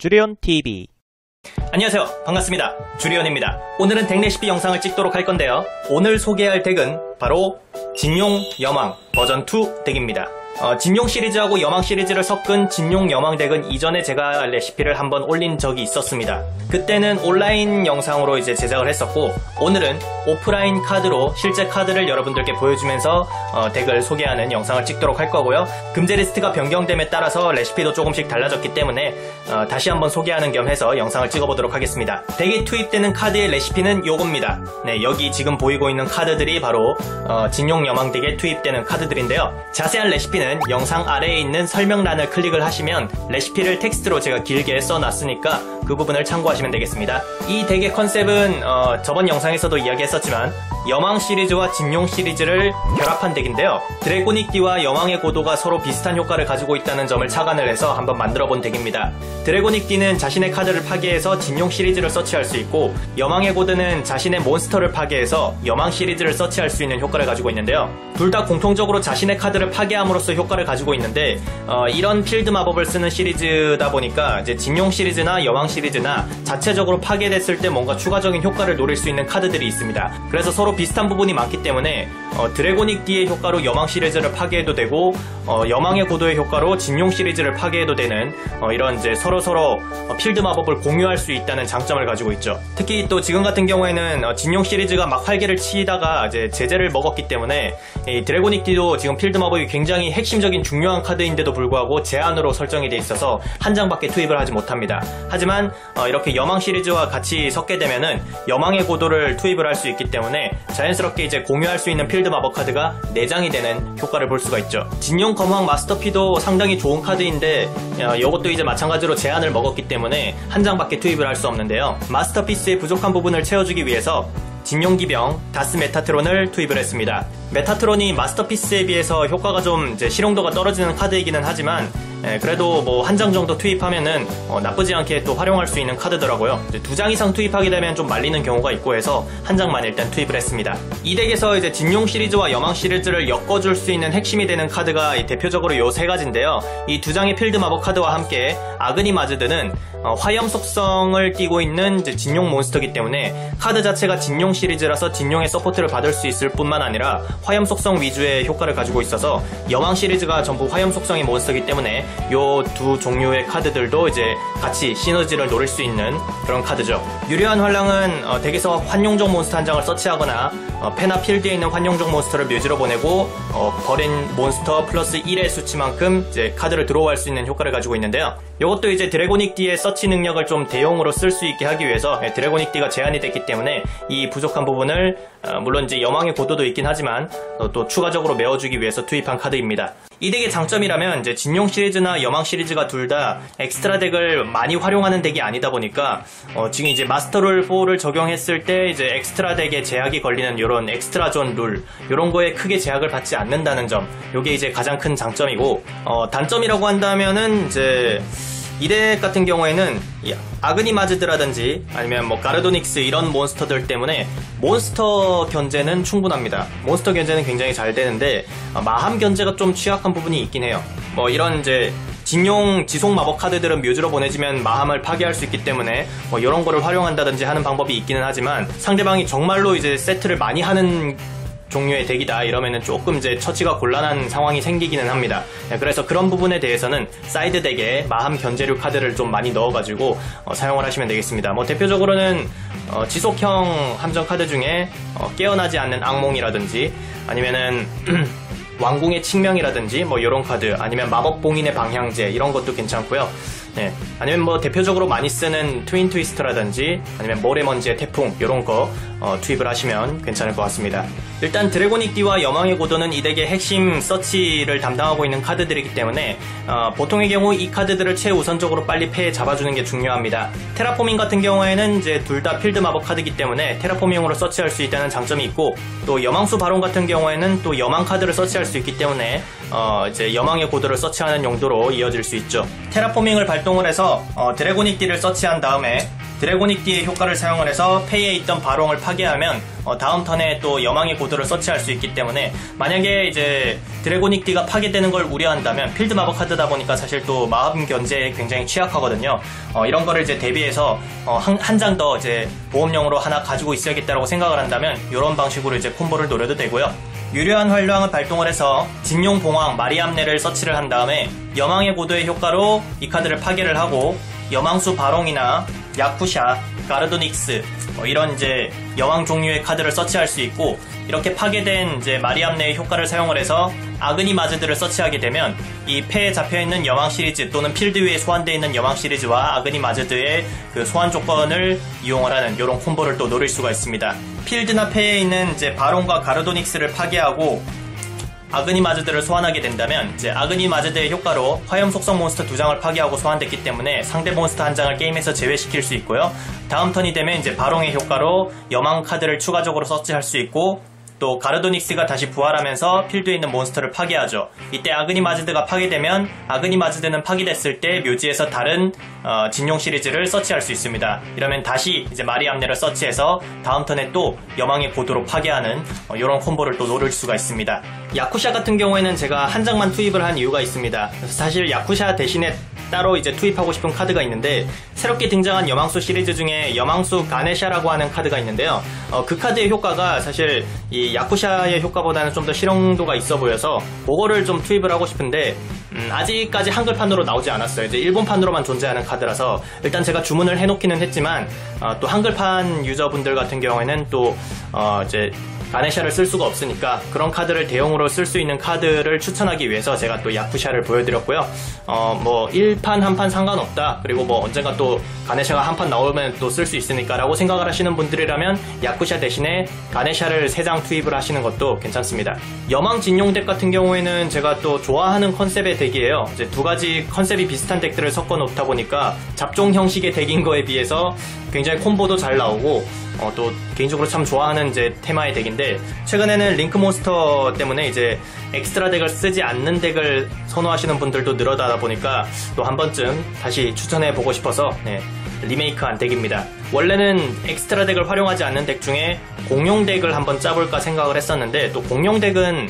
주리온 TV. 안녕하세요, 반갑습니다. 주리온입니다. 오늘은 덱 레시피 영상을 찍도록 할 건데요. 오늘 소개할 덱은 바로 진용 여망 버전 2 덱입니다. 진용 시리즈하고 여망 시리즈를 섞은 진용 여망 덱은 이전에 제가 레시피를 한번 올린 적이 있었습니다. 그때는 온라인 영상으로 이제 제작을 했었고, 오늘은 오프라인 카드로 실제 카드를 여러분들께 보여주면서 덱을 소개하는 영상을 찍도록 할 거고요. 금제 리스트가 변경됨에 따라서 레시피도 조금씩 달라졌기 때문에 다시 한번 소개하는 겸 해서 영상을 찍어보도록 하겠습니다. 덱에 투입되는 카드의 레시피는 요겁니다. 네, 여기 지금 보이고 있는 카드들이 바로 진용 여망 덱에 투입되는 카드들인데요. 자세한 레시피는 영상 아래에 있는 설명란을 클릭을 하시면 레시피를 텍스트로 제가 길게 써놨으니까 그 부분을 참고하시면 되겠습니다. 이 덱의 컨셉은 저번 영상에서도 이야기했었지만 여망 시리즈와 진용 시리즈를 결합한 덱인데요. 드래고닉 D와 여망의 고도가 서로 비슷한 효과를 가지고 있다는 점을 착안을 해서 한번 만들어본 덱입니다. 드래고닉 D는 자신의 카드를 파괴해서 진용 시리즈를 서치할 수 있고, 여망의 고도는 자신의 몬스터를 파괴해서 여망 시리즈를 서치할 수 있는 효과를 가지고 있는데요. 둘 다 공통적으로 자신의 카드를 파괴함으로써 효과를 가지고 있는데, 이런 필드 마법을 쓰는 시리즈다 보니까 이제 진용 시리즈나 여망 시리즈나 자체적으로 파괴됐을 때 뭔가 추가적인 효과를 노릴 수 있는 카드들이 있습니다. 그래서 서로 비슷한 부분이 많기 때문에 드래고닉 D의 효과로 여망 시리즈를 파괴해도 되고, 여망의 고도의 효과로 진용 시리즈를 파괴해도 되는 이런 이제 서로 필드 마법을 공유할 수 있다는 장점을 가지고 있죠. 특히 또 지금 같은 경우에는 진용 시리즈가 막 활개를 치다가 이제 제재를 먹었기 때문에 이 드래고닉 D도 지금 필드 마법이 굉장히 핵심적인 중요한 카드인데도 불구하고 제한으로 설정이 돼 있어서 한 장밖에 투입을 하지 못합니다. 하지만 이렇게 여망 시리즈와 같이 섞게 되면은 여망의 고도를 투입을 할 수 있기 때문에 자연스럽게 이제 공유할 수 있는 필드 마법 카드가 4장이 되는 효과를 볼 수가 있죠. 진용 검황 마스터피도 상당히 좋은 카드인데 이것도 이제 마찬가지로 제한을 먹었기 때문에 한 장밖에 투입을 할 수 없는데요. 마스터피스의 부족한 부분을 채워주기 위해서 진용 기병 다스 메타트론을 투입을 했습니다. 메타트론이 마스터피스에 비해서 효과가 좀 이제 실용도가 떨어지는 카드이기는 하지만 그래도 뭐 한 장 정도 투입하면은 나쁘지 않게 또 활용할 수 있는 카드더라고요. 이제 2장 이상 투입하게 되면 좀 말리는 경우가 있고 해서 한 장만 일단 투입을 했습니다. 이 덱에서 이제 진용 시리즈와 여망 시리즈를 엮어줄 수 있는 핵심이 되는 카드가 대표적으로 요 3가지인데요. 이 2장의 필드 마법 카드와 함께 아그니 마즈드는 화염 속성을 띠고 있는 이제 진용 몬스터이기 때문에 카드 자체가 진용 시리즈라서 진용의 서포트를 받을 수 있을 뿐만 아니라 화염 속성 위주의 효과를 가지고 있어서 여망 시리즈가 전부 화염 속성의 몬스터이기 때문에 요 두 종류의 카드들도 이제 같이 시너지를 노릴 수 있는 그런 카드죠. 유려한 활랑은 덱에서 환용적 몬스터 한 장을 서치하거나 페나 필드에 있는 환용적 몬스터를 묘지로 보내고 버린 몬스터 플러스 1의 수치만큼 이제 카드를 드로우할 수 있는 효과를 가지고 있는데요. 이것도 이제 드래고닉 D의 서치 능력을 좀 대용으로 쓸 수 있게 하기 위해서 드래고닉 D가 제한이 됐기 때문에 이 부족한 부분을 물론 이제 여망의 고도도 있긴 하지만 또 추가적으로 메워주기 위해서 투입한 카드입니다. 이 덱의 장점이라면 이제 진용 시리즈나 여망 시리즈가 둘 다 엑스트라 덱을 많이 활용하는 덱이 아니다 보니까 지금 이제 마스터룰 4를 적용했을 때 이제 엑스트라 덱에 제약이 걸리는 이런 엑스트라 존 룰 이런 거에 크게 제약을 받지 않는다는 점, 요게 이제 가장 큰 장점이고, 단점이라고 한다면은 이제 이 덱 같은 경우에는 이 아그니 마즈드라든지 아니면 뭐 가르도닉스 이런 몬스터들 때문에 몬스터 견제는 충분합니다. 몬스터 견제는 굉장히 잘 되는데 마함 견제가 좀 취약한 부분이 있긴 해요. 뭐 이런 이제 진용 지속 마법 카드들은 묘지로 보내지면 마함을 파괴할 수 있기 때문에 뭐 이런 거를 활용한다든지 하는 방법이 있기는 하지만, 상대방이 정말로 이제 세트를 많이 하는 종류의 덱이다 이러면은 조금 이제 처치가 곤란한 상황이 생기기는 합니다. 그래서 그런 부분에 대해서는 사이드 덱에 마함 견제류 카드를 좀 많이 넣어가지고 사용을 하시면 되겠습니다. 뭐 대표적으로는 지속형 함정 카드 중에 깨어나지 않는 악몽이라든지 아니면은 왕궁의 칙명이라든지 뭐 이런 카드, 아니면 마법 봉인의 방향제 이런 것도 괜찮고요. 네, 아니면 뭐 대표적으로 많이 쓰는 트윈 트위스트라든지 아니면 모래먼지의 태풍 이런 거 투입을 하시면 괜찮을 것 같습니다. 일단 드래고닉 D와 여망의 고도는 이 덱의 핵심 서치를 담당하고 있는 카드들이기 때문에 보통의 경우 이 카드들을 최우선적으로 빨리 패에 잡아주는 게 중요합니다. 테라포밍 같은 경우에는 이제 둘 다 필드 마법 카드이기 때문에 테라포밍으로 서치할 수 있다는 장점이 있고, 또 여망수 바론 같은 경우에는 또 여망 카드를 서치할 수 있기 때문에 이제 여망의 고도를 서치하는 용도로 이어질 수 있죠. 테라포밍을 발동을 해서 드래고닉 D를 서치한 다음에 드래고닉 D의 효과를 사용을 해서 폐에 있던 바롱을 파괴하면 다음 턴에 또 여망의 고도를 서치할 수 있기 때문에, 만약에 이제 드래고닉 D가 파괴되는 걸 우려한다면, 필드 마법 카드다 보니까 사실 또 마법 견제에 굉장히 취약하거든요. 이런 거를 이제 대비해서 한 장 더 이제 보험용으로 하나 가지고 있어야겠다라고 생각을 한다면 이런 방식으로 이제 콤보를 노려도 되고요. 유려한 활로왕을 발동을 해서 진용 봉황 마리암네를 서치를 한 다음에 여망의 고도의 효과로 이 카드를 파괴를 하고, 여망수 바롱이나 야쿠샤, 가르도닉스 이런 이제 여왕 종류의 카드를 서치할 수 있고, 이렇게 파괴된 이제 마리암네의 효과를 사용을 해서 아그니 마즈드를 서치하게 되면 이 폐에 잡혀있는 여왕 시리즈 또는 필드 위에 소환되어 있는 여왕 시리즈와 아그니 마즈드의 그 소환 조건을 이용을 하는 이런 콤보를 또 노릴 수가 있습니다. 필드나 폐에 있는 이제 바론과 가르도닉스를 파괴하고 아그니 마즈드를 소환하게 된다면, 이제 아그니 마즈드의 효과로 화염 속성 몬스터 2장을 파괴하고 소환됐기 때문에 상대 몬스터 1장을 게임에서 제외시킬 수 있고요. 다음 턴이 되면 이제 바롱의 효과로 여망 카드를 추가적으로 서치할 수 있고, 또 가르도닉스가 다시 부활하면서 필드에 있는 몬스터를 파괴하죠. 이때 아그니 마즈드가 파괴되면 아그니 마즈드는 파괴됐을 때 묘지에서 다른 진용 시리즈를 서치할 수 있습니다. 이러면 다시 이제 마리암네를 서치해서 다음 턴에 또 여망의 고도로 파괴하는 이런 콤보를 또 노릴 수가 있습니다. 야쿠샤 같은 경우에는 제가 한 장만 투입을 한 이유가 있습니다. 그래서 사실 야쿠샤 대신에 따로 이제 투입하고 싶은 카드가 있는데, 새롭게 등장한 여망수 시리즈 중에 여망수 가네샤라고 하는 카드가 있는데요. 그 카드의 효과가 사실 이 야쿠샤의 효과보다는 좀 더 실용도가 있어 보여서 그거를 좀 투입을 하고 싶은데, 아직까지 한글판으로 나오지 않았어요. 이제 일본판으로만 존재하는 카드라서 일단 제가 주문을 해놓기는 했지만, 또 한글판 유저분들 같은 경우에는 또 이제 가네샤를 쓸 수가 없으니까 그런 카드를 대용으로 쓸 수 있는 카드를 추천하기 위해서 제가 또 야쿠샤를 보여드렸고요. 뭐 1판 한 판 상관없다, 그리고 뭐 언젠가 또 가네샤가 한 판 나오면 또 쓸 수 있으니까 라고 생각을 하시는 분들이라면 야쿠샤 대신에 가네샤를 3장 투입을 하시는 것도 괜찮습니다. 여망 진용 덱 같은 경우에는 제가 또 좋아하는 컨셉의 덱이에요. 이제 두 가지 컨셉이 비슷한 덱들을 섞어 놓다 보니까 잡종 형식의 덱인 거에 비해서 굉장히 콤보도 잘 나오고, 또 개인적으로 참 좋아하는 이제 테마의 덱인데, 최근에는 링크 몬스터 때문에 이제 엑스트라 덱을 쓰지 않는 덱을 선호하시는 분들도 늘어나다 보니까 또 한 번쯤 다시 추천해보고 싶어서 리메이크한 덱입니다. 원래는 엑스트라 덱을 활용하지 않는 덱 중에 공룡 덱을 한번 짜볼까 생각을 했었는데, 또 공룡 덱은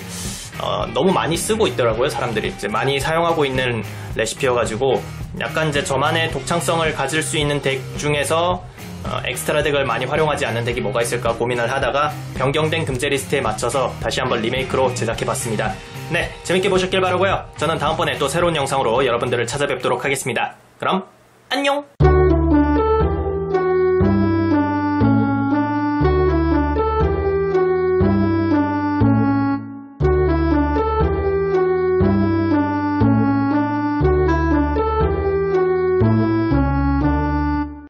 너무 많이 쓰고 있더라고요. 사람들이 이제 많이 사용하고 있는 레시피여가지고, 약간 이제 저만의 독창성을 가질 수 있는 덱 중에서 엑스트라 덱을 많이 활용하지 않는 덱이 뭐가 있을까 고민을 하다가 변경된 금제 리스트에 맞춰서 다시 한번 리메이크로 제작해봤습니다. 네, 재밌게 보셨길 바라고요. 저는 다음번에 또 새로운 영상으로 여러분들을 찾아뵙도록 하겠습니다. 그럼 안녕!